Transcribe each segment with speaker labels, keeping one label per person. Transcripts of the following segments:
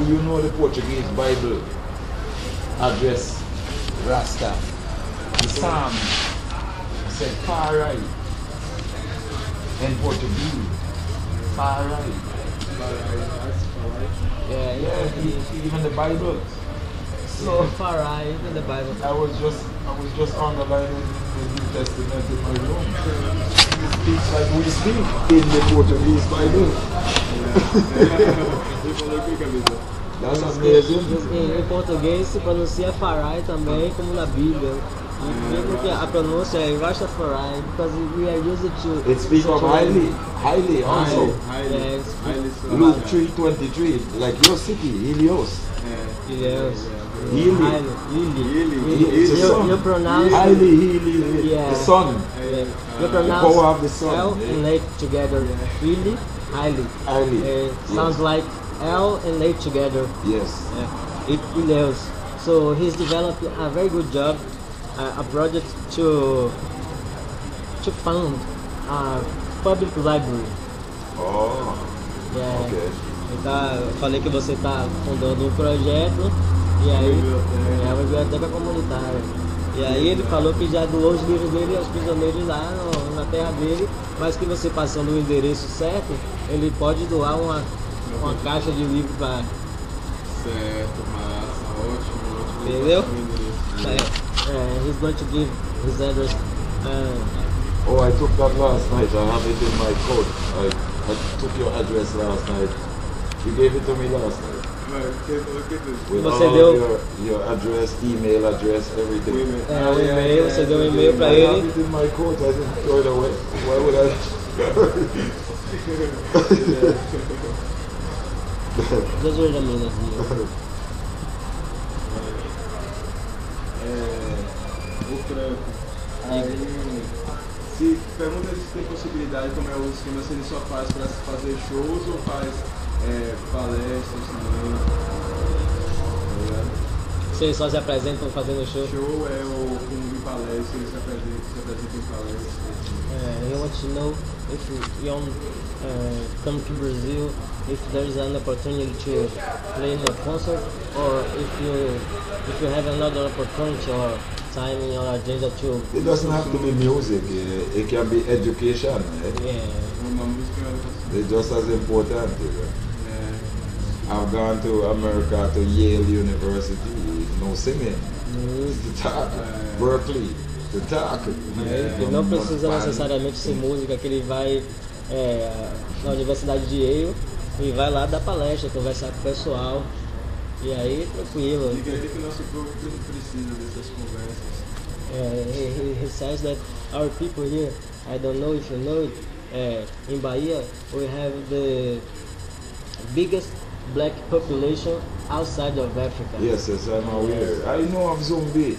Speaker 1: you know the Portuguese Bible address Rasta. The Psalm said far right in Portuguese. Far right. Yeah, even the Bible. So
Speaker 2: far right, even the Bible.
Speaker 1: I was just underlining the New Testament in my room. He speaks like we speak in the Portuguese Bible. That's amazing.
Speaker 2: Em português se pronuncia farai também como na Bíblia. E mesmo que a pronúncia é Rastafari, because we are used to.
Speaker 1: It speaks of highly also.
Speaker 2: Yes.
Speaker 1: Luke 3:23, like your city, Helios.
Speaker 2: Yes.
Speaker 1: You
Speaker 2: pronounce
Speaker 1: highly, the sun.
Speaker 2: You
Speaker 1: The
Speaker 2: pronounce
Speaker 1: power of the sun.
Speaker 2: L and late together. Really, highly. Sounds like L and late together.
Speaker 1: Yes.
Speaker 2: Helios. So he's developed a very good job, a project to fund a public library.
Speaker 1: Oh.
Speaker 2: Yeah.
Speaker 1: Okay.
Speaker 2: Eu falei que você está fundando um projeto e aí é uma biblioteca comunitária. E aí ele falou que já doou os livros dele aos prisioneiros lá na terra dele, mas que você passando o endereço certo, ele pode doar uma caixa de livro para.
Speaker 3: Certo, massa, ótimo.
Speaker 2: Entendeu? He's going to give his address.
Speaker 1: Oh, I took that last night. I have it in my coat. I took your address last night. You gave it to me last night. With
Speaker 2: Você
Speaker 1: all
Speaker 2: deu
Speaker 1: your address, email address, everything.
Speaker 2: o e-mail, você deu um e-mail para
Speaker 1: I have
Speaker 2: ele.
Speaker 1: it in my coat. I didn't throw it away. Why would I?
Speaker 2: Just wait a minute here.
Speaker 3: O Franco. Aí, se pergunta se tem possibilidade, como é o esquema, se ele só faz para fazer shows ou faz palestras também.
Speaker 2: Vocês só se apresentam fazendo show?
Speaker 3: Show é o como de palestra, ele se apresenta em palestras.
Speaker 2: You want to know if you come to Brazil, if there's an opportunity to play in a concert, or if you have another opportunity or time in your agenda to.
Speaker 1: It doesn't have to be music. It can be education.
Speaker 2: Yeah.
Speaker 3: Uma música
Speaker 1: It's just as important. I've gone to America, to Yale University, no singing, to talk, Berkeley, to talk.
Speaker 2: Ele não precisa necessariamente ser música, que ele vai na Universidade de Yale e vai lá dar palestra, conversar com o pessoal. E aí, tranquilo.
Speaker 3: Diga aí que o nosso povo precisa dessas conversas.
Speaker 2: He says that our people here, I don't know if you know it, in Bahia we have the biggest black population outside of Africa.
Speaker 1: Yes, I'm aware. I know of Zumbi.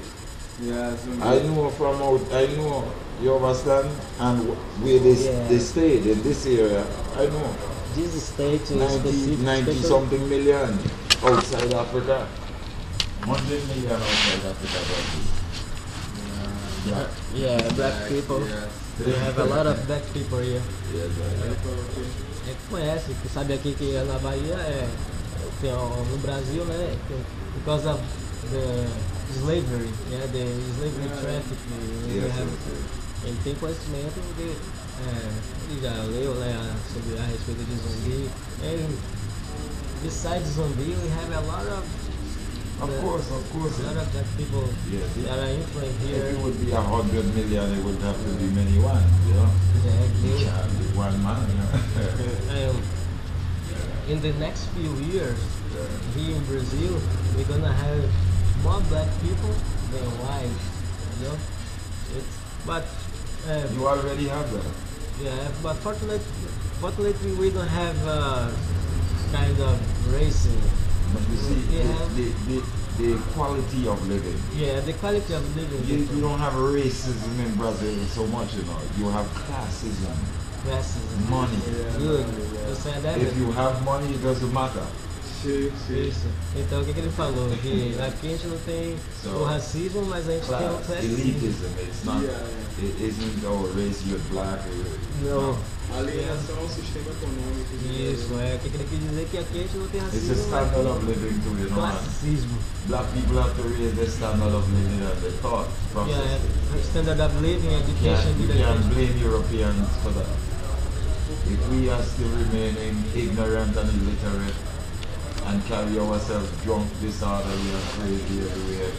Speaker 3: Yeah, Zumbi.
Speaker 1: I know from out, I know, you understand? And where they stayed in this area, I know.
Speaker 2: This state is
Speaker 1: 90 something million outside Africa. 100 million outside Africa.
Speaker 2: Black people.
Speaker 3: Yeah.
Speaker 2: We have a lot of black people here. Que conhece, que sabe aqui que na Bahia tem, no Brasil, né? Because of the slavery, the slavery traffic, ele tem conhecimento de, ele já leu, né, sobre a respeito de zumbi. And besides zumbi, we have a lot of
Speaker 1: course.
Speaker 2: A lot of black people that are influent here.
Speaker 1: If it would be 100 million, it would have to be many ones, you know?
Speaker 2: Exactly.
Speaker 1: It can't be one man, you know?
Speaker 2: In the next few years, here in Brazil, we're gonna have more black people than white, you know?
Speaker 1: You already have that.
Speaker 2: Yeah, but fortunately we don't have kind of racism.
Speaker 1: But you see, the quality of living.
Speaker 2: Yeah, the quality of living.
Speaker 1: You don't have racism in Brazil so much, you know. You have classism.
Speaker 2: Racism.
Speaker 1: Money.
Speaker 2: Good. You said that.
Speaker 1: If you have money, it doesn't matter.
Speaker 3: Sim, sim.
Speaker 2: Isso. Então o que ele falou? Que aqui a gente não tem o racismo, mas a gente tem o classismo.
Speaker 1: Elitism, it's not, it isn't oh, race, you're black.
Speaker 2: Não.
Speaker 3: Alienação ao sistema econômico.
Speaker 2: Isso, o que ele quis dizer que aqui a gente não tem
Speaker 1: It's
Speaker 2: racismo,
Speaker 1: a
Speaker 2: mas
Speaker 1: standard of
Speaker 2: tem
Speaker 1: living too, you know.
Speaker 2: classismo.
Speaker 1: Black people have to raise their standard of living and their thought process.
Speaker 2: Yeah, standard of living, education,
Speaker 1: You can't blame Europeans for that. If we are still remaining ignorant and illiterate and carry ourselves drunk, disorderly and crazy everywhere,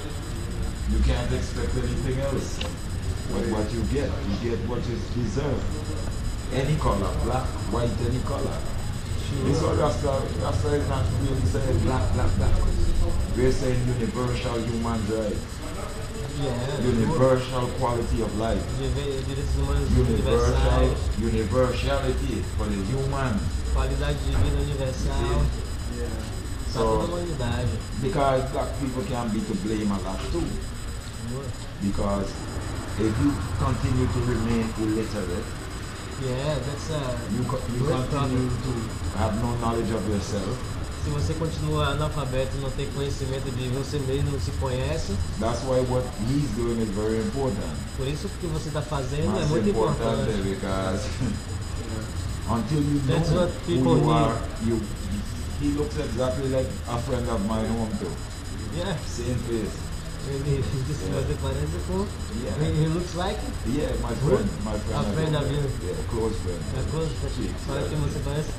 Speaker 1: you can't expect anything else. But what you get what is deserved. Any color, black, white, any color. This what Rasta is not really saying black. We're saying universal human rights. Universal quality of life.
Speaker 2: Direitos humanos universais.
Speaker 1: Universality for the human.
Speaker 2: Qualidade de vida universal. Para toda a humanidade.
Speaker 1: Because black people can be to blame a lot too. Because if you continue to remain illiterate, you continue to have no knowledge of yourself.
Speaker 2: Se você continua analfabeto, não tem conhecimento de você mesmo, não se conhece.
Speaker 1: That's why what he's doing is very important.
Speaker 2: Por isso que você está fazendo é muito importante.
Speaker 1: Because until you
Speaker 2: That's
Speaker 1: know
Speaker 2: what
Speaker 1: who
Speaker 2: people
Speaker 1: you are,
Speaker 2: need.
Speaker 1: he looks exactly like a friend of mine home too.
Speaker 2: Yeah.
Speaker 1: Same face.
Speaker 2: Ele disse que você parece com. He looks like.
Speaker 1: Yeah, my friend.
Speaker 2: A friend of you.
Speaker 1: Yeah, close friend.
Speaker 2: A close friend. Olha quem você parece.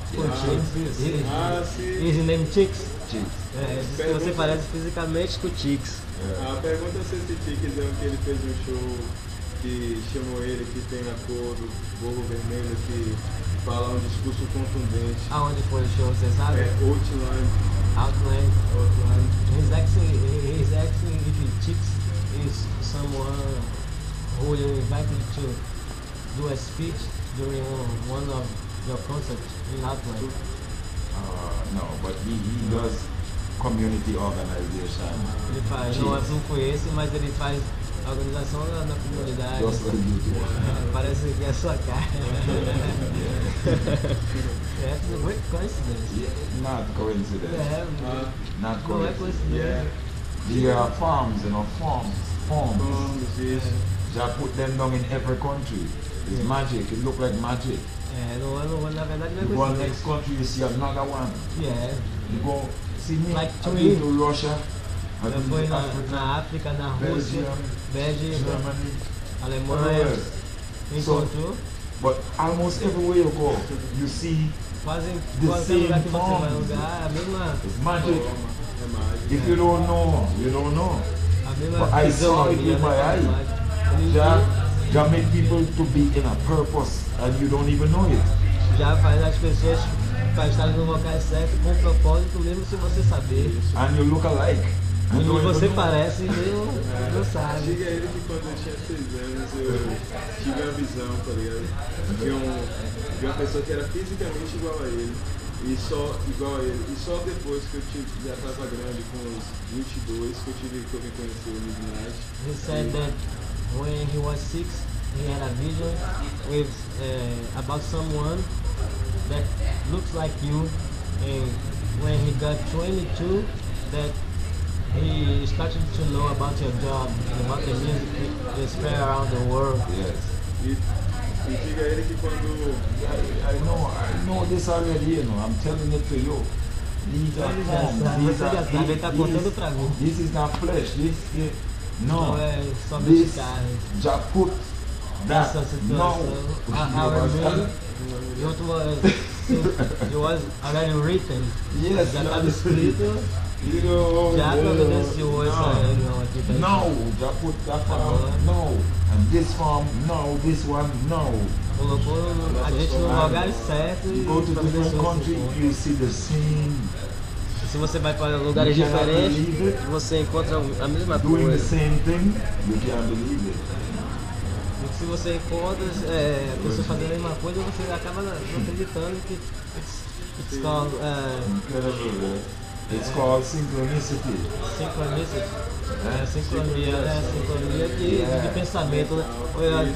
Speaker 1: Chicks.
Speaker 2: His name Chicks.
Speaker 1: Chicks.
Speaker 2: Diz que você parece fisicamente com Chicks.
Speaker 3: A pergunta é se esse Chicks é o que ele fez um show que chamou ele, que tem a cor do gorro vermelho, que fala um discurso contundente.
Speaker 2: Aonde foi o show, você sabe?
Speaker 3: É Outline.
Speaker 2: He's asking if Chicks is someone who you invited to do a speech during one of your concerts in Outline.
Speaker 1: No, but he does community organization.
Speaker 2: Ele faz, não foi esse, mas ele faz a organização na comunidade.
Speaker 1: Just like you do.
Speaker 2: Parece que é a sua cara. That's a great coincidence.
Speaker 1: Yeah, not coincidence. Not
Speaker 2: Não é
Speaker 1: coincidence.
Speaker 2: coincidência.
Speaker 1: There are farms, you know, farms.
Speaker 3: Yes.
Speaker 1: Just put them down in every country. It's magic. It look like magic.
Speaker 2: Na verdade não é
Speaker 1: You go to
Speaker 2: coincidência.
Speaker 1: next country, you see another one.
Speaker 2: Yeah.
Speaker 1: You go see me.
Speaker 2: Like
Speaker 1: I've been to Russia. I've
Speaker 2: Eu
Speaker 1: been
Speaker 2: fui
Speaker 1: to Africa,
Speaker 2: na África, na Rússia,
Speaker 1: Belgium,
Speaker 2: Bélgica,
Speaker 1: Germany,
Speaker 2: Alemanha,
Speaker 1: everywhere.
Speaker 2: Encontro.
Speaker 1: But almost everywhere you go, you see
Speaker 2: Quase
Speaker 1: The
Speaker 2: qualquer lugar que
Speaker 1: same
Speaker 2: você vai
Speaker 1: form.
Speaker 2: lugar, a mesma
Speaker 1: it's magic.
Speaker 3: É mágico.
Speaker 1: If you don't know, you don't know. But I
Speaker 2: visão,
Speaker 1: saw it with my eye. Jah make people to be in a purpose and you don't even know it.
Speaker 2: Já faz as pessoas para estarem no local certo com propósito, mesmo se você saber.
Speaker 1: And you look alike.
Speaker 2: E
Speaker 1: You don't
Speaker 2: você
Speaker 1: even know.
Speaker 2: parece mesmo, não sabe.
Speaker 3: Diga a ele que quando eu tinha 6 anos eu tive a visão, tá ligado? De uma pessoa que era fisicamente igual a ele. E só igual a ele. E só depois que eu já estava grande, com uns 22, que eu vim conhecer o Midnite.
Speaker 2: He said that when he was 6, he had a vision with about someone that looks like you, and when he got 22, that he started to know about your job, about the music you spread around the world.
Speaker 1: Yes.
Speaker 3: E diga a ele que quando
Speaker 1: I know this already, you know. I'm telling it to you. These are
Speaker 2: Ele já
Speaker 1: forms.
Speaker 2: sabe, você já sabe, ele está contando pra mim.
Speaker 1: This is not flesh.
Speaker 2: Não
Speaker 1: No.
Speaker 2: é somente carne.
Speaker 1: Just put that.
Speaker 2: Essa situação, it was already written.
Speaker 1: Yes,
Speaker 2: Já
Speaker 1: you
Speaker 2: estava escrito.
Speaker 1: understand. You know,
Speaker 2: Já providenciou essa reunião aqui pra gente.
Speaker 1: No, just put that form. No. And this form, no. This one, no.
Speaker 2: Colocou a gente no lugar certo
Speaker 1: You
Speaker 2: e
Speaker 1: go to different
Speaker 2: providenciou
Speaker 1: country,
Speaker 2: esse ponto.
Speaker 1: you see the same.
Speaker 2: Se você vai para lugares
Speaker 1: You cannot
Speaker 2: diferentes,
Speaker 1: believe it.
Speaker 2: você encontra a mesma
Speaker 1: Doing the
Speaker 2: coisa.
Speaker 1: same thing, you can't believe it.
Speaker 2: E se você encontra a pessoa fazendo a mesma coisa, você acaba não acreditando que it's called
Speaker 1: Incredible, right? It's called synchronicity.
Speaker 2: synchronicity. Sincronia de pensamento, né?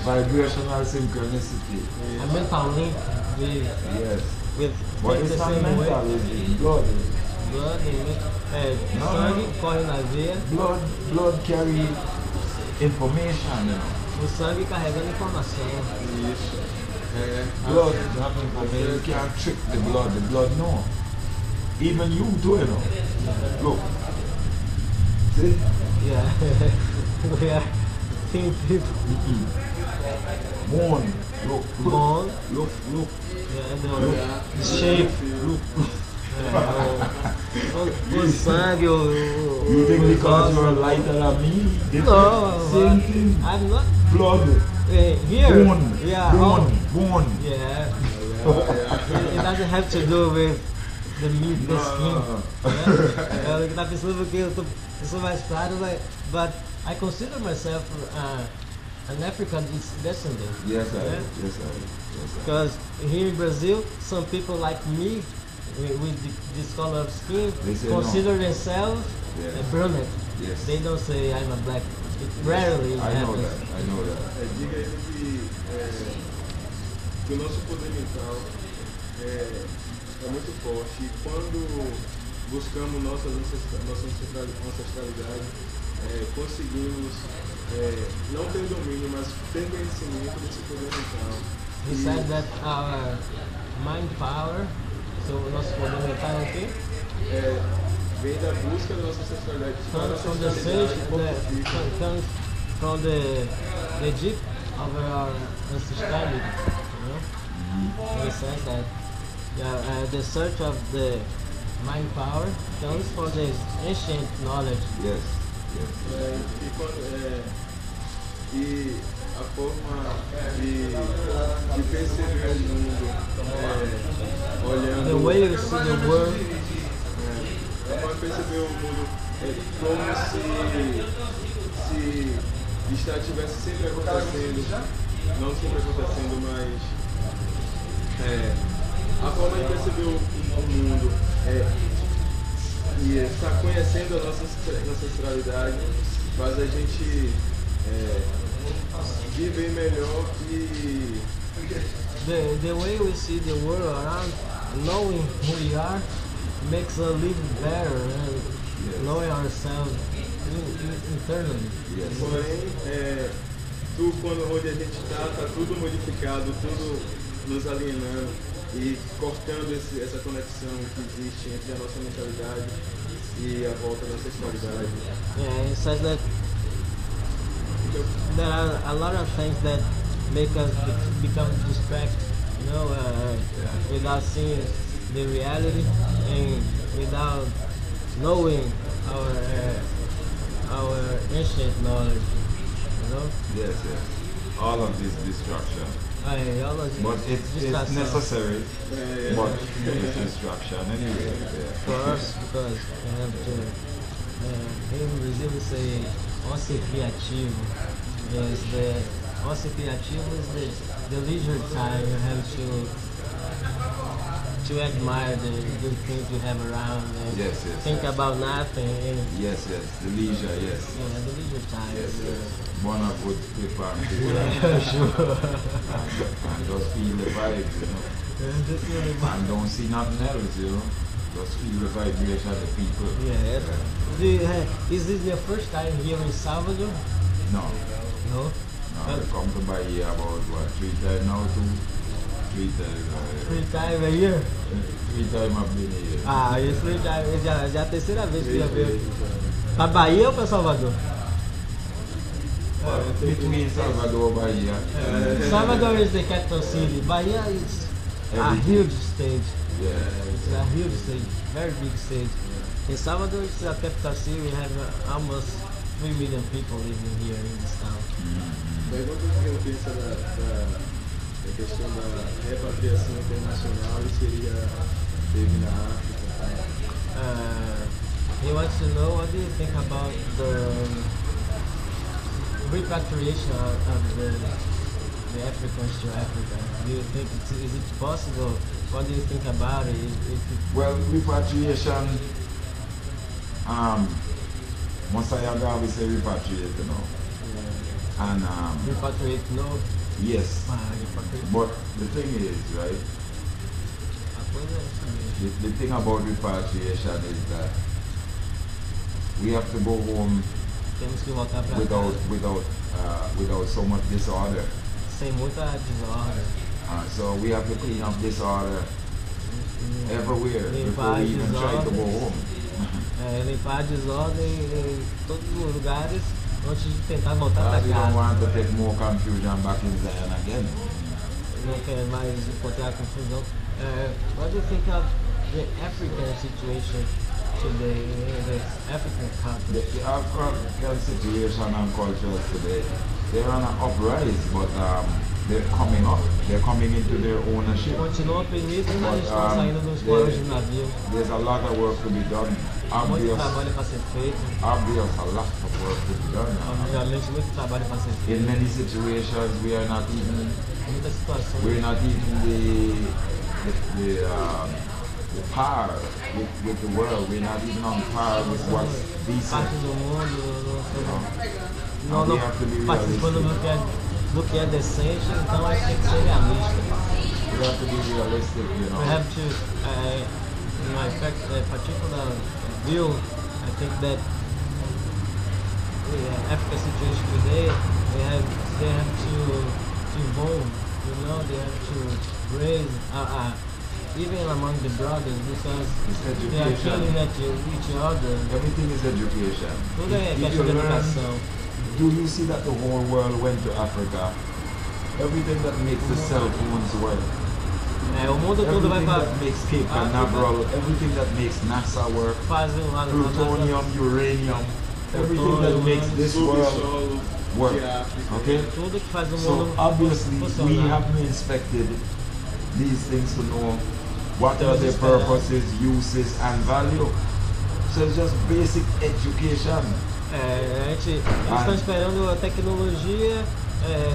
Speaker 1: Vibrational synchronicity.
Speaker 2: A mental link
Speaker 1: Yes.
Speaker 2: with
Speaker 1: But
Speaker 2: things
Speaker 1: it's
Speaker 2: the
Speaker 1: not
Speaker 2: same way.
Speaker 1: mental, it's blood.
Speaker 2: blood,
Speaker 1: No.
Speaker 2: sangue corre na veia.
Speaker 1: Blood carry information, you know.
Speaker 2: O sangue carregando informação.
Speaker 3: Isso. É.
Speaker 1: Blood, I mean, you can't trick the blood no. Even you too, you know. Look. See?
Speaker 2: Yeah. We are thin people.
Speaker 1: Bone. Look.
Speaker 2: Bone.
Speaker 1: Look.
Speaker 2: Yeah, the shape.
Speaker 1: Look.
Speaker 2: O sangue,
Speaker 1: You think because you're lighter than me?
Speaker 2: No,
Speaker 1: Same thing.
Speaker 2: I'm not.
Speaker 1: Blood.
Speaker 2: Here.
Speaker 1: Bone.
Speaker 2: Yeah.
Speaker 1: Bone.
Speaker 2: Yeah. It doesn't have to do with the meat, the skin. Eu estava pensando que eu sou mais claro, but I consider myself an African descendant.
Speaker 1: Yes, I.
Speaker 2: Yeah?
Speaker 1: Yes.
Speaker 2: Because here in Brazil, some people like me with this color of skin
Speaker 1: They say
Speaker 2: consider themselves
Speaker 1: Yeah.
Speaker 2: a brunette.
Speaker 1: Yes.
Speaker 2: They don't say I'm a black. It rarely
Speaker 1: I know
Speaker 2: happens.
Speaker 1: that. I know that.
Speaker 3: Diga ele que o nosso poder mental é muito forte e quando buscamos nossa ancestralidade, conseguimos não ter domínio, mas ter conhecimento desse poder mental.
Speaker 2: He said that our mind power, so o nosso poder mental é o quê?
Speaker 3: Vem da busca da nossa ancestralidade.
Speaker 2: Comes from the search, comes from the deep of our ancestrality. You know? He says that the search of the mind power comes from the ancient knowledge.
Speaker 1: Yes.
Speaker 3: E a forma de perceber o mundo olhando.
Speaker 2: The way you see the world.
Speaker 3: A forma de perceber o mundo é como se estivesse sempre acontecendo, não sempre acontecendo, mas a forma de perceber o mundo e estar conhecendo a nossa ancestralidade faz a gente viver melhor e
Speaker 2: The way we see the world around, knowing who we are, makes us live better and knowing ourselves internally.
Speaker 1: Yes.
Speaker 3: porém onde a gente está tudo modificado, tudo nos alienando e cortando essa conexão que existe entre a nossa mentalidade e a volta da sexualidade.
Speaker 2: Yeah, it says that there are a lot of things that make us become distracted, you know, without seeing the reality and without knowing our ancient knowledge, you know.
Speaker 1: Yes. All of this distraction.
Speaker 2: All of
Speaker 1: But it's necessary. But it's distraction anyway.
Speaker 2: for us because we have to. In Brazil we say ócio criativo. Ócio criativo is the leisure time you have to admire the good things you have around and
Speaker 1: Yes.
Speaker 2: think about nothing. And,
Speaker 1: Yes. The leisure. Yes.
Speaker 2: yeah, the leisure time.
Speaker 1: Yes. Wanna put paper and
Speaker 2: Yeah, sure.
Speaker 1: and just feel the vibes, you know.
Speaker 2: That's really fun.
Speaker 1: And don't see nothing else, you know. Just feel the vibration of the people.
Speaker 2: Yeah. Is this your first time here in Salvador?
Speaker 1: No.
Speaker 2: No.
Speaker 1: I come to Bahia about 3 times now, 3 times.
Speaker 2: 3 times a year?
Speaker 1: 3 times I've been here.
Speaker 2: Ah, isso já é a terceira vez que já veio. Pra Bahia ou pra Salvador?
Speaker 1: Between Salvador Bahia.
Speaker 2: Salvador is the capital city. Bahia is a huge state.
Speaker 1: Yeah.
Speaker 2: It's a huge state, very big state. In Salvador, it's a capital city. We have almost 3 million people living here in this town.
Speaker 3: Pergunta o que eu penso da questão da repatriação internacional e seria teve na África.
Speaker 2: He wants to know what do you think about the repatriation of the Africans to Africa. Do you think is it possible? What do you think about it?
Speaker 1: Well, repatriation, Mossayaga we say repatriate, you know. And
Speaker 2: Repatriate, no.
Speaker 1: yes.
Speaker 2: Repatriate.
Speaker 1: But the thing is, right,
Speaker 2: coisa é isso mesmo.
Speaker 1: The thing about repatriation is that we have to go home
Speaker 2: Temos que voltar para
Speaker 1: without so much disorder.
Speaker 2: sem muita desordem.
Speaker 1: So we have to clean up disorder everywhere
Speaker 2: Limpar
Speaker 1: before
Speaker 2: a
Speaker 1: we even try to go
Speaker 2: desordem.
Speaker 1: home.
Speaker 2: Limpar a desordem em todos os lugares antes de tentar voltar para
Speaker 1: We don't
Speaker 2: casa.
Speaker 1: want to take more confusion back in Zion again.
Speaker 2: Não quer mais encontrar confusão. What do you think of the African situation today in the African country?
Speaker 1: The African situation and culture today, they're on an uprise, but they're coming up. They're coming into their ownership.
Speaker 2: Continuam oprimidos, mas estão saindo dos polos de navio.
Speaker 1: There's a lot of work to be done.
Speaker 2: Muito trabalho para ser feito.
Speaker 1: Obvious, a lot of work to be done.
Speaker 2: Obviamente, muito trabalho para ser feito.
Speaker 1: In many situations, we are not even.
Speaker 2: Muitas situações.
Speaker 1: We're not even the par with the world. We're not even on par with what's decent.
Speaker 2: Parte do mundo
Speaker 1: Now we have to be
Speaker 2: participando
Speaker 1: realistic.
Speaker 2: do que é decente, então a gente tem que ser realista.
Speaker 1: We have to be realistic, you know.
Speaker 2: We have to, in my particular view, I think that the African situation today, they have to evolve, you know, they have to raise, even among the brothers, because they are killing at each other.
Speaker 1: Everything is education.
Speaker 2: Tudo é
Speaker 1: If
Speaker 2: questão
Speaker 1: you
Speaker 2: de
Speaker 1: learn,
Speaker 2: educação.
Speaker 1: do you see that the whole world went to Africa? Everything that makes the cell phones work.
Speaker 2: O mundo todo vai
Speaker 1: Everything
Speaker 2: para
Speaker 1: that makes Cape Canaveral, everything that makes NASA work,
Speaker 2: fazer lá no
Speaker 1: plutonium, uranium, everything that makes this world
Speaker 3: Subsolo
Speaker 1: work.
Speaker 3: de África.
Speaker 1: Okay?
Speaker 2: tudo que faz o
Speaker 1: So
Speaker 2: mundo
Speaker 1: obviously we
Speaker 2: funcionar.
Speaker 1: haven't inspected these things to know what are their purposes, uses and value. So it's just basic education.
Speaker 2: Eles estão esperando a tecnologia,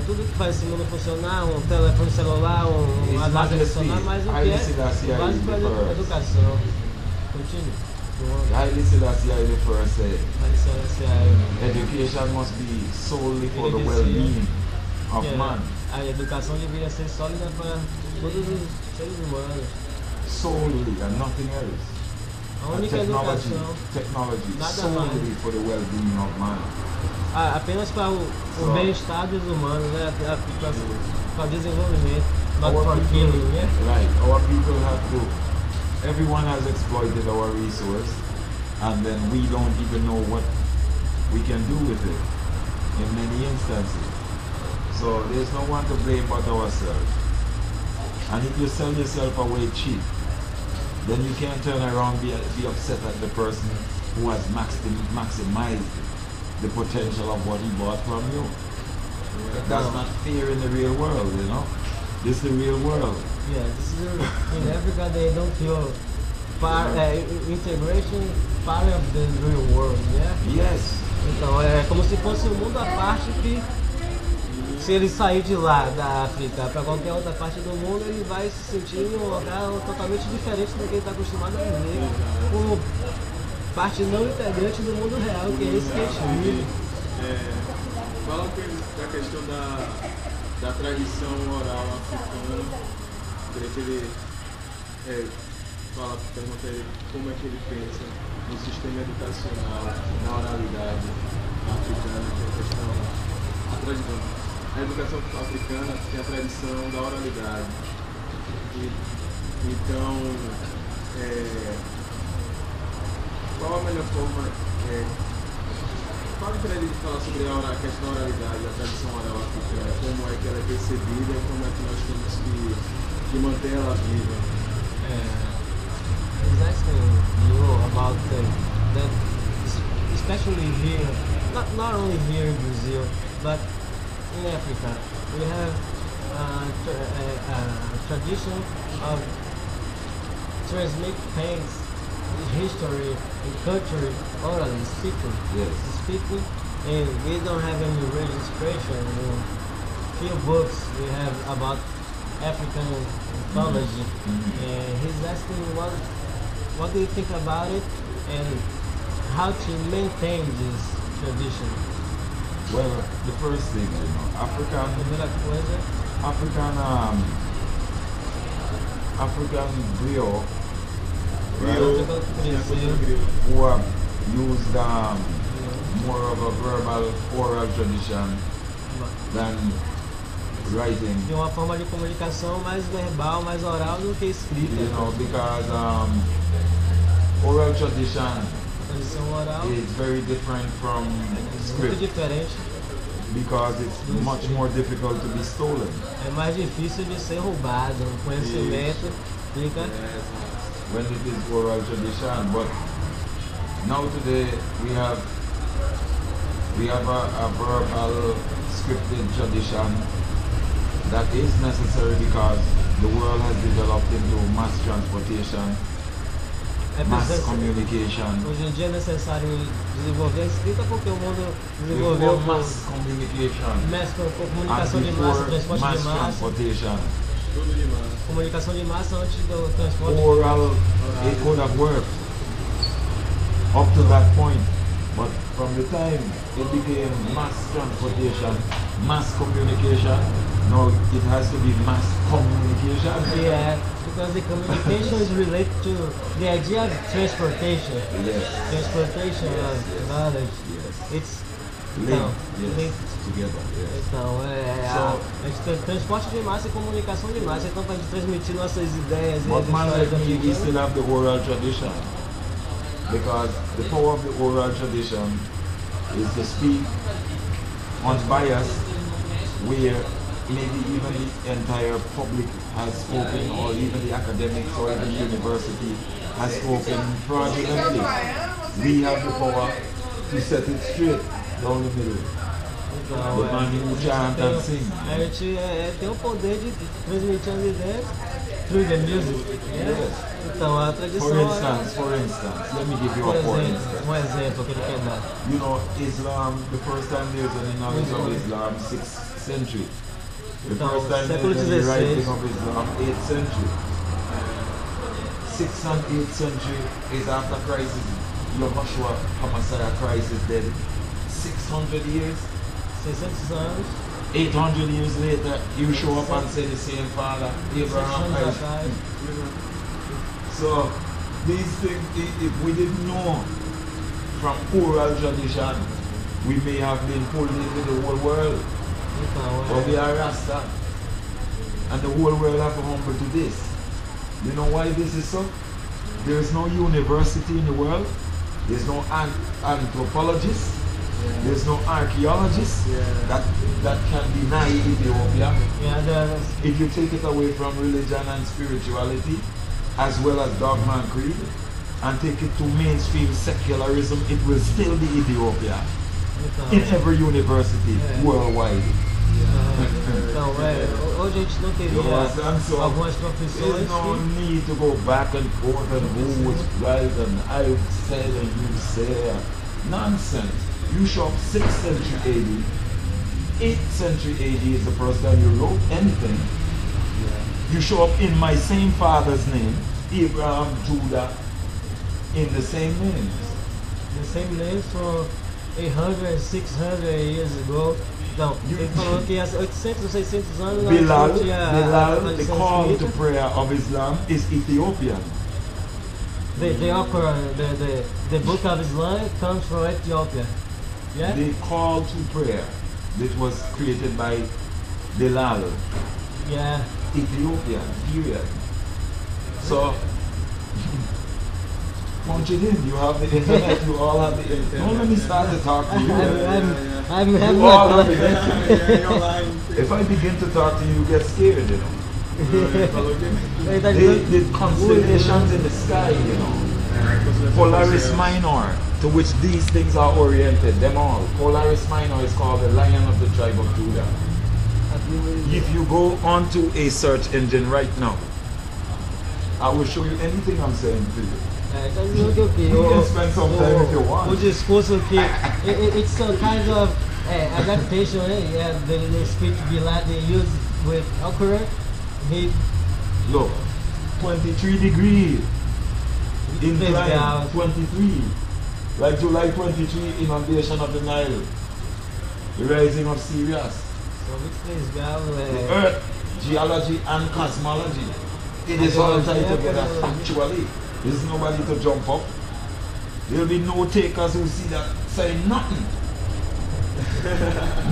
Speaker 2: tudo que faz esse mundo funcionar, um telefone celular, uma nave funcionar, mas o que é básico para a educação. Continue.
Speaker 1: Haile Selassie I the first said, education must be solely for the well-being of man.
Speaker 2: A educação deveria ser sólida para todos os seres humanos.
Speaker 1: Solely and nothing else.
Speaker 2: A única educação,
Speaker 1: Technology
Speaker 2: nada
Speaker 1: solely for the well-being of man.
Speaker 2: apenas para o bem-estar dos humanos, né? Para o desenvolvimento, not
Speaker 1: Our
Speaker 2: for
Speaker 1: people-
Speaker 2: killing, né?
Speaker 1: Right, our people have to, everyone has exploited our resource and then we don't even know what we can do with it in many instances. So there's no one to blame but ourselves. And if you sell yourself away cheap, then you can't turn around and be upset at the person who has maximized the potential of what he bought from you. That's not fair in the real world, you know. This is the real world.
Speaker 2: Yeah, this is in Africa they don't feel integration part of the real world, yeah?
Speaker 1: Yes.
Speaker 2: Então é como se fosse um mundo à parte que se ele sair de lá da África para qualquer outra parte do mundo, ele vai se sentir em um lugar totalmente diferente do que ele está acostumado a viver, como parte não integrante do mundo real, que é esse que a gente vive.
Speaker 3: Fala um pouco da questão da tradição oral africana. Queria que ele pergunta a ele como é que ele pensa no sistema educacional, na oralidade africana, que é a questão, a educação africana tem a tradição da oralidade. Então, qual a melhor forma? Fala para ele falar sobre a questão da oralidade, a tradição oral africana, como é que ela é percebida e como é que nós temos que manter ela viva.
Speaker 2: He's asking you about that, especially here, not only here in Brazil, but in Africa, we have a tradition of transmit things, history and culture orally speaking.
Speaker 1: Yes.
Speaker 2: Speaking, and we don't have any registration. Few books we have about African mythology, and he's asking what do you think about it and how to maintain this tradition.
Speaker 1: Well, the first thing, you know,
Speaker 2: Primeira coisa,
Speaker 1: African African griot,
Speaker 3: Criou, tinha coisa criou.
Speaker 1: who have used more of a verbal oral tradition than writing.
Speaker 2: De uma forma de comunicação mais verbal, mais oral do que escrita.
Speaker 1: You know, because oral tradition
Speaker 2: Tradição oral
Speaker 1: is very different from
Speaker 2: muito
Speaker 1: script
Speaker 2: diferente.
Speaker 1: because it's much more difficult to be stolen.
Speaker 2: É mais difícil de ser roubado. O conhecimento fica.
Speaker 1: When it is oral tradition, but now today we have a verbal scripted tradition that is necessary because the world has developed into mass transportation,
Speaker 2: É
Speaker 1: mass
Speaker 2: preciso-
Speaker 1: communication.
Speaker 2: Hoje em dia é necessário desenvolver a escrita porque o mundo desenvolveu
Speaker 1: Before mass communication
Speaker 2: comunicação
Speaker 1: and
Speaker 2: de massa,
Speaker 1: before
Speaker 2: transporte
Speaker 1: mass
Speaker 2: de massa.
Speaker 1: transportation,
Speaker 3: Tudo demais.
Speaker 2: Comunicação de massa antes do transporte.
Speaker 1: oral, it could have worked up to that point. But from the time it became mass transportation, mass communication, now it has to be mass communication.
Speaker 2: Yeah, because the communication is related to the idea of transportation.
Speaker 1: Yes.
Speaker 2: Transportation
Speaker 1: Yes,
Speaker 2: of
Speaker 1: yes.
Speaker 2: knowledge.
Speaker 1: Yes.
Speaker 2: It's
Speaker 1: Linked, yes,
Speaker 2: linked.
Speaker 1: together. Yes.
Speaker 2: Então,
Speaker 1: So-
Speaker 2: a gente tem transporte de massa e comunicação de massa. Então, para a gente transmitir nossas ideias e
Speaker 1: But
Speaker 2: as
Speaker 1: man
Speaker 2: histórias
Speaker 1: like me, we
Speaker 2: africanas,
Speaker 1: still have the oral tradition. Because the power of the oral tradition is to speak unbiased, where maybe even the entire public has spoken, or even the academics or even the university has spoken fraudulently. We have the power to set it straight down the middle.
Speaker 2: então,
Speaker 1: The man who chant and sing.
Speaker 2: a gente tem o poder de transmitir as ideias through the music. Né?
Speaker 1: Yes.
Speaker 2: Então, a tradição
Speaker 1: For instance, let me give you
Speaker 2: por
Speaker 1: a for
Speaker 2: exemplo,
Speaker 1: instance.
Speaker 2: um exemplo que ele quer dar.
Speaker 1: You know, Islam, the first time there's any knowledge of Islam, 6th century. The
Speaker 2: Então,
Speaker 1: first time
Speaker 2: século
Speaker 1: there's any
Speaker 2: 16.
Speaker 1: writing of Islam, 8th century. 6th and 8th century is after Christ, Yahushua HaMashiach Christ is dead. 600 years,
Speaker 2: 600 anos,
Speaker 1: 800 years later, you show up and say the same Father,
Speaker 2: 600
Speaker 1: Abraham,
Speaker 2: anos
Speaker 1: Isaac.
Speaker 2: atrás.
Speaker 1: So these things, if we didn't know from oral tradition, we may have been pulled into the whole world.
Speaker 2: Então,
Speaker 1: But we are Rasta. And the whole world have to humble to this. You know why this is so? There is no university in the world. There's no anthropologist. There's no archaeologist that can deny Ethiopia. If you take it away from religion and spirituality, as well as dogma and creed, and take it to mainstream secularism, it will still be Ethiopia in every university worldwide.
Speaker 2: Então, hoje a gente não teria
Speaker 1: You understand? So
Speaker 2: algumas profissões
Speaker 1: there's no
Speaker 2: que
Speaker 1: need to go back and forth and who was right and I said and you say. Nonsense. You show up 6th century AD. 8th century AD is the first time you wrote anything. You show up in my same father's name, Abraham, Judah, in the same names.
Speaker 2: the same name from 800, 600 years ago. Então, ele falou que há 800 ou 600 anos a gente
Speaker 1: Bilal,
Speaker 2: não tinha a
Speaker 1: the
Speaker 2: tradição
Speaker 1: call to
Speaker 2: escrita.
Speaker 1: prayer of Islam is Ethiopian.
Speaker 2: The Quran, the book of Islam comes from Ethiopia. Yeah?
Speaker 1: The call to prayer that was created by Bilal,
Speaker 2: Yeah.
Speaker 1: Ethiopian, period. So, punch it in. You have the internet, you all have the internet. Don't let me start to talk to you.
Speaker 2: I'm
Speaker 1: You all have the
Speaker 2: having
Speaker 1: internet. If I begin to talk to you, you get scared, you know. The constellations in the sky, you know. Polaris Minor, to which these things are oriented, them all. Polaris Minor is called the Lion of the tribe of Judah. If you go onto a search engine right now, I will show you anything I'm saying to you.
Speaker 2: Tá dizendo que o quê?
Speaker 1: You can spend some time if you want.
Speaker 2: O discurso que it's a kind of adaptation, yeah, the speech Bilal they use with Quran. He
Speaker 1: Look, 23 degrees. Incline
Speaker 2: down.
Speaker 1: 23. Like July 23, inundation of the Nile. The rising of Sirius.
Speaker 2: So which place
Speaker 1: The Earth, geology and cosmology. It is all tied together factually. There's nobody to jump up. There'll be no takers who see that saying nothing.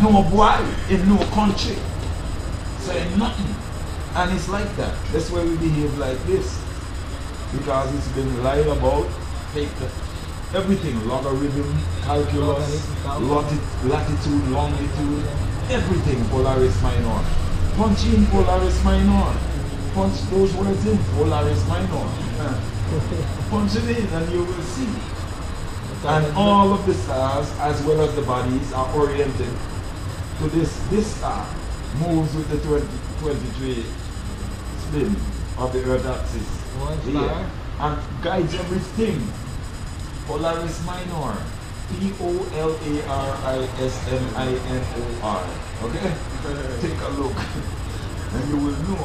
Speaker 1: No boy in no country saying nothing. And it's like that. That's why we behave like this. Because it's been lied about, fake everything, logarithm, calculus, latitude, longitude, everything Polaris Minor. Punch in Polaris Minor. Punch those words in Polaris Minor. Punch it in and you will see. And all of the stars as well as the bodies are oriented to this star moves with the 23 spin of the Earth axis. Here. And guides everything. Polaris Minor. Polarisminor. Okay? Take a look. And you will know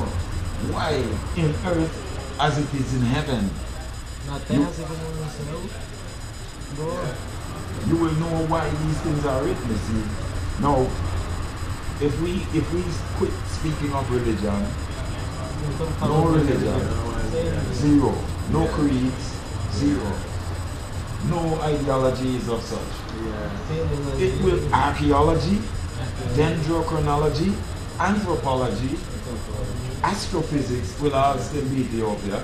Speaker 1: why in earth as it is in heaven. You will know why these things are written, you see. Now, if we quit speaking of religion, no religion, zero. No creeds, zero. No ideologies of such. It will archaeology, dendrochronology, anthropology, astrophysics will all still be Ethiopia.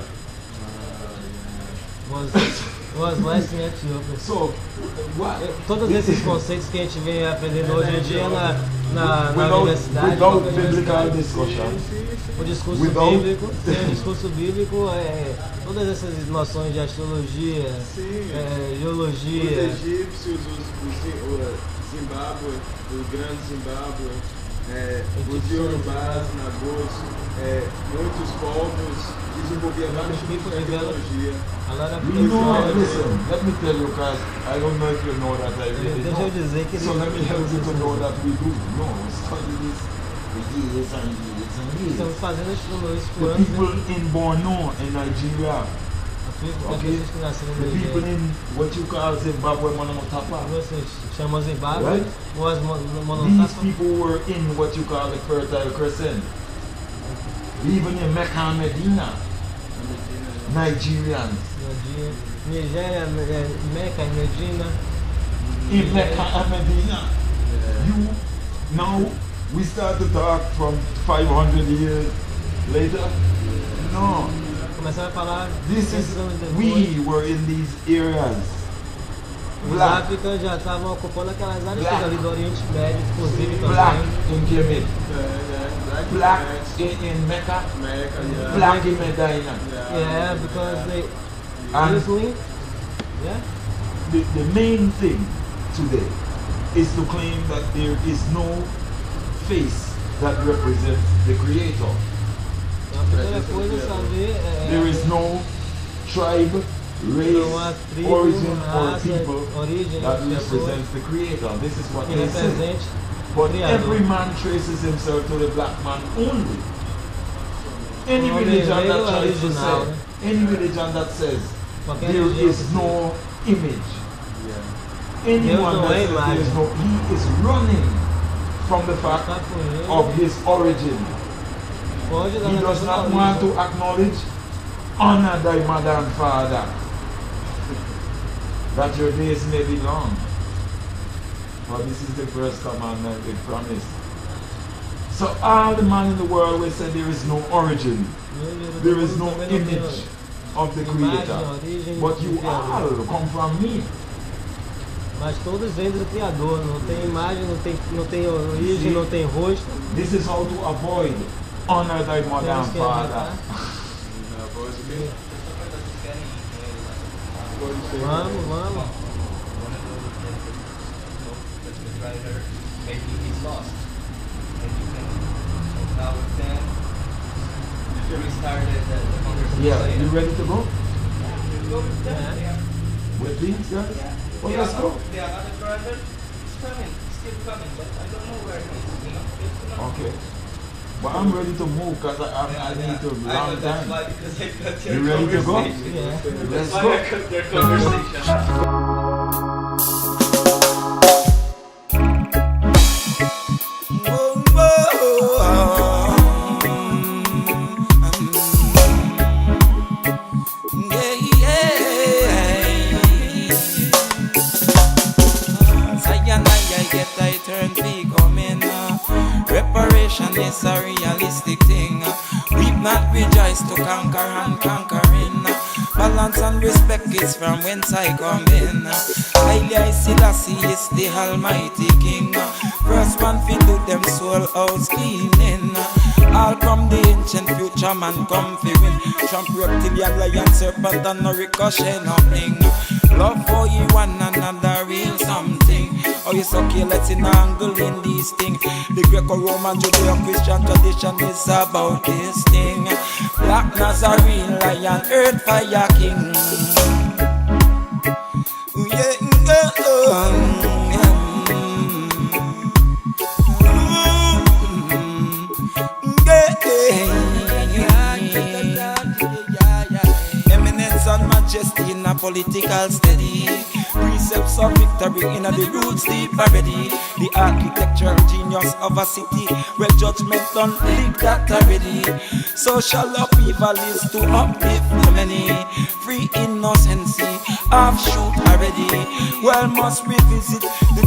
Speaker 2: Was less em Etiópia.
Speaker 1: So, what?
Speaker 2: Todos esses conceitos que a gente vem aprendendo hoje em dia na universidade.
Speaker 1: Without biblical discussion.
Speaker 2: O discurso bíblico, sem o discurso bíblico, todas essas noções de astrologia, geologia.
Speaker 3: Os egípcios, o Zimbábue, o grande Zimbábue, os Yorubás, Nagôs, muitos povos desenvolviam vários tipos de tecnologia.
Speaker 1: Listen, let me tell you, because I don't know if you know that I really know. So let me help you to know that we do. No, we study this for years and years and years.
Speaker 2: Estamos fazendo astrologia por
Speaker 1: The
Speaker 2: anos.
Speaker 1: people in Borno, in Nigeria, okay, the people in what you call Zimbabwe, Monomotapa,
Speaker 2: Chama Zimbábue,
Speaker 1: right?
Speaker 2: ou as
Speaker 1: These
Speaker 2: Monotapa.
Speaker 1: people were in what you call the Fertile Crescent. Even in Mecca and Medina, Nigerians.
Speaker 2: Nigéria, Meca, Medina.
Speaker 1: In Mecca and Medina. You now we start to talk from 500 years later. No.
Speaker 2: Começaram a falar.
Speaker 1: This is we were in these areas.
Speaker 2: Os
Speaker 1: Black,
Speaker 2: Áfricas já estavam ocupando aquelas áreas todas ali do Oriente Médio, inclusive
Speaker 1: black
Speaker 2: também.
Speaker 1: in Kemet, black in Mecca, black in Medina.
Speaker 2: Yeah, because they
Speaker 1: And
Speaker 2: usually, yeah.
Speaker 1: the main thing today is to claim that there is no face that represents the Creator.
Speaker 2: A primeira coisa é saber
Speaker 1: There is no tribe,
Speaker 2: não há
Speaker 1: race,
Speaker 2: tribo,
Speaker 1: origin, or
Speaker 2: raça,
Speaker 1: people
Speaker 2: origem,
Speaker 1: that
Speaker 2: pessoa
Speaker 1: represents the Creator. This is what
Speaker 2: que
Speaker 1: they say.
Speaker 2: represente o
Speaker 1: But every
Speaker 2: Criador.
Speaker 1: man traces himself to the black man only. Any
Speaker 2: O
Speaker 1: religion that
Speaker 2: verdadeiro
Speaker 1: tries to
Speaker 2: original,
Speaker 1: say,
Speaker 2: né?
Speaker 1: any religion that says
Speaker 2: Qualquer
Speaker 1: there
Speaker 2: religião
Speaker 1: is
Speaker 2: que
Speaker 1: no image.
Speaker 2: Deus
Speaker 1: Anyone
Speaker 2: não
Speaker 1: that
Speaker 2: é
Speaker 1: says there is
Speaker 2: imagem.
Speaker 1: no, he is running from the fact
Speaker 2: Está fugindo,
Speaker 1: of his origin.
Speaker 2: pode dar
Speaker 1: He
Speaker 2: na
Speaker 1: does
Speaker 2: questão da
Speaker 1: not want
Speaker 2: origem.
Speaker 1: to acknowledge, honor thy mother and father, that your days may be long. For this is the first commandment with promise. So all the man in the world will say there is no origin, there is no image of the Creator. But you all come from me.
Speaker 2: Mas todos vêm do Criador, não tem imagem, não tem origem, não tem rosto.
Speaker 1: This is how to avoid honor thy mother
Speaker 2: Temos
Speaker 1: and
Speaker 2: que
Speaker 1: father.
Speaker 2: evitar.
Speaker 3: Pode ser.
Speaker 2: Vamos.
Speaker 4: Maybe he's lost. And you can now we can restart the conversation.
Speaker 1: Yeah, you ready to go?
Speaker 2: É.
Speaker 1: With things, guys? Well, let's go.
Speaker 4: The other brother is coming, still coming, but I don't know where he is. You know?
Speaker 1: Okay. But I'm ready to move because I need to
Speaker 4: I
Speaker 1: long
Speaker 4: know that's
Speaker 1: time.
Speaker 4: why, because I cut their
Speaker 1: You ready to go?
Speaker 4: conversation.
Speaker 2: Yeah.
Speaker 1: Let's
Speaker 4: That's why
Speaker 1: go.
Speaker 4: I cut their conversation.
Speaker 5: it's a realistic thing. Weep not, rejoice to conquer and conquering. Balance and respect is from whence I come in. Haile Selassie is the Almighty King. First one fi do them soul house cleaning. All from the ancient future man come fi win. Trump, reptilian, lion, serpent and no ricochet nothing. Love for you one another real something. Oh, you so careless in angle in these things. The Greco-Roman, Judeo-Christian tradition is about this thing. Black Nazarene, lion, earth, fire king. Yeah, eminence and majesty in a political steady. Precepts of victory in the roots deep already. The architectural genius of a city. Well, judgment done leak that already. Social upheaval is to uplift the many. Free innocency, offshoot already. Well, must revisit the